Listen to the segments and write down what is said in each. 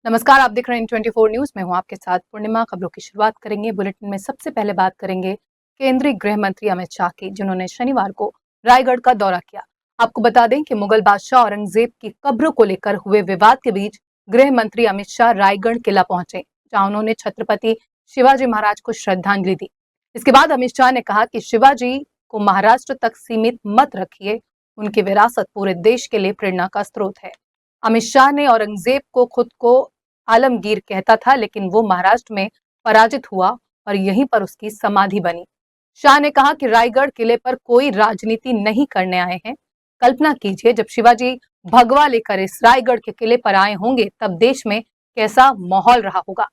नमस्कार, आप देख रहे हैं 24 न्यूज। मैं हूं आपके साथ पूर्णिमा। खबरों की शुरुआत करेंगे। बुलेटिन में सबसे पहले बात करेंगे केंद्रीय गृह मंत्री अमित शाह की, जिन्होंने शनिवार को रायगढ़ का दौरा किया। आपको बता दें कि मुगल बादशाह औरंगजेब की कब्र को लेकर हुए विवाद के बीच गृह मंत्री अमित शाह रायगढ़ किला पहुंचे, जहां उन्होंने छत्रपति शिवाजी महाराज को श्रद्धांजलि दी। इसके बाद अमित शाह ने कहा कि शिवाजी को महाराष्ट्र तक सीमित मत रखिए, उनकी विरासत पूरे देश के लिए प्रेरणा का स्रोत है। अमित शाह ने औरंगजेब को खुद को आलमगीर कहता था, लेकिन वो महाराष्ट्र में पराजित हुआ और यहीं पर उसकी समाधि बनी। शाह ने कहा कि रायगढ़ किले पर कोई राजनीति नहीं करने आए हैं। कल्पना कीजिए, जब शिवाजी भगवा लेकर इस रायगढ़ के किले पर आए होंगे तब देश में कैसा माहौल रहा होगा।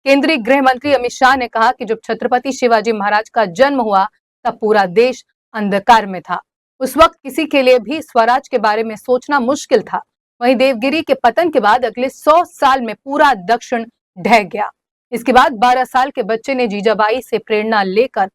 केंद्रीय गृह मंत्री अमित शाह ने कहा कि जब छत्रपति शिवाजी महाराज का जन्म हुआ तब पूरा देश अंधकार में था। उस वक्त किसी के लिए भी स्वराज के बारे में सोचना मुश्किल था। वहीं देवगिरी के पतन के बाद अगले 100 साल में पूरा दक्षिण ढह गया। इसके बाद 12 साल के बच्चे ने जीजाबाई से प्रेरणा लेकर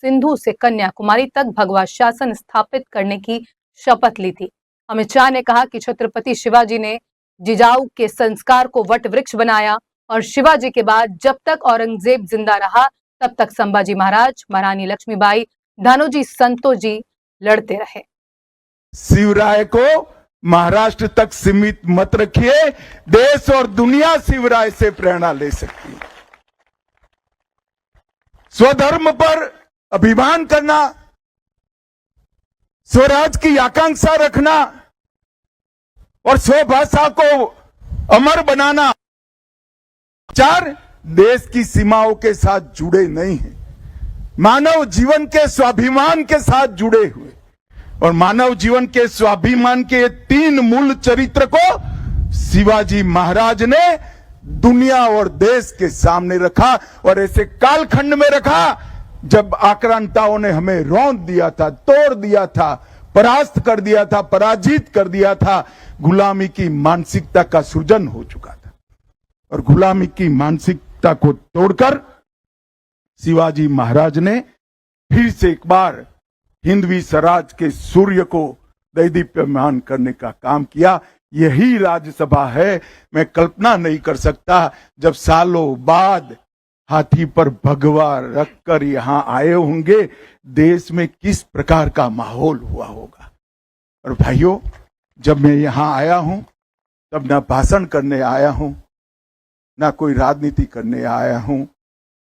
सिंधु से कन्याकुमारी तक भगवा शासन स्थापित करने की शपथ ली थी। अमित शाह ने कहा कि छत्रपति शिवाजी ने जिजाऊ के संस्कार को वट वृक्ष बनाया और शिवाजी के बाद जब तक औरंगजेब जिंदा रहा तब तक संभाजी महाराज, महारानी लक्ष्मीबाई, धानोजी संतोष जी लड़ते रहे। शिवराय को महाराष्ट्र तक सीमित मत रखिए, देश और दुनिया शिवराय से प्रेरणा ले सकती है। स्वधर्म पर अभिमान करना, स्वराज की आकांक्षा रखना और स्वभाषा को अमर बनाना, चार देश की सीमाओं के साथ जुड़े नहीं हैं, मानव जीवन के स्वाभिमान के साथ जुड़े हुए। और मानव जीवन के स्वाभिमान के तीन मूल चरित्र को शिवाजी महाराज ने दुनिया और देश के सामने रखा और ऐसे कालखंड में रखा जब आक्रांताओं ने हमें रौंद दिया था, तोड़ दिया था, परास्त कर दिया था, पराजित कर दिया था। गुलामी की मानसिकता का सृजन हो चुका था और गुलामी की मानसिकता को तोड़कर शिवाजी महाराज ने फिर से एक बार हिंदवी स्वराज के सूर्य को दैदीप्यमान करने का काम किया। यही राज्यसभा है। मैं कल्पना नहीं कर सकता जब सालों बाद हाथी पर भगवा रखकर यहां आए होंगे, देश में किस प्रकार का माहौल हुआ होगा। और भाइयों, जब मैं यहां आया हूं तब ना भाषण करने आया हूं, ना कोई राजनीति करने आया हूं।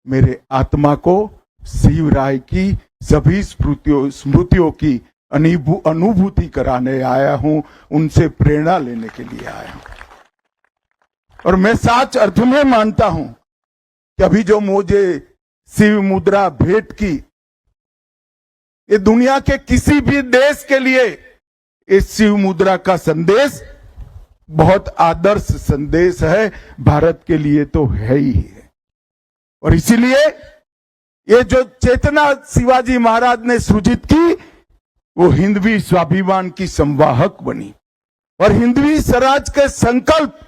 मेरे आत्मा को शिवराय की सभी स्मृतियों की अनुभूति कराने आया हूं, उनसे प्रेरणा लेने के लिए आया हूं। और मैं सच अर्थ में मानता हूं कि अभी जो मुझे शिव मुद्रा भेंट की, ये दुनिया के किसी भी देश के लिए इस शिव मुद्रा का संदेश बहुत आदर्श संदेश है, भारत के लिए तो है ही है। और इसीलिए ये जो चेतना शिवाजी महाराज ने सृजित की, वो हिंदवी स्वाभिमान की संवाहक बनी और हिंदवी स्वराज के संकल्प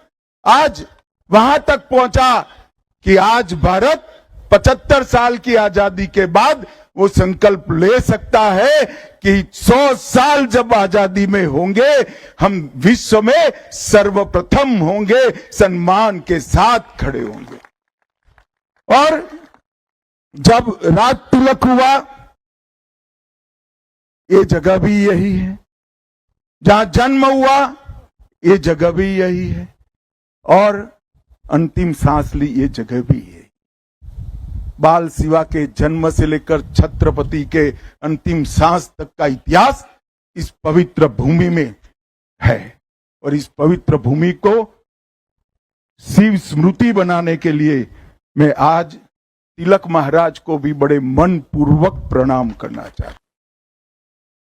आज वहां तक पहुंचा कि आज भारत 75 साल की आजादी के बाद वो संकल्प ले सकता है कि 100 साल जब आजादी में होंगे, हम विश्व में सर्वप्रथम होंगे, सम्मान के साथ खड़े होंगे। और जब राज तिलक हुआ, ये जगह भी यही है, जहां जन्म हुआ ये जगह भी यही है, और अंतिम सांस ली ये जगह भी है। बाल शिवा के जन्म से लेकर छत्रपति के अंतिम सांस तक का इतिहास इस पवित्र भूमि में है। और इस पवित्र भूमि को शिव स्मृति बनाने के लिए मैं आज तिलक महाराज को भी बड़े मन पूर्वक प्रणाम करना चाहता हूं।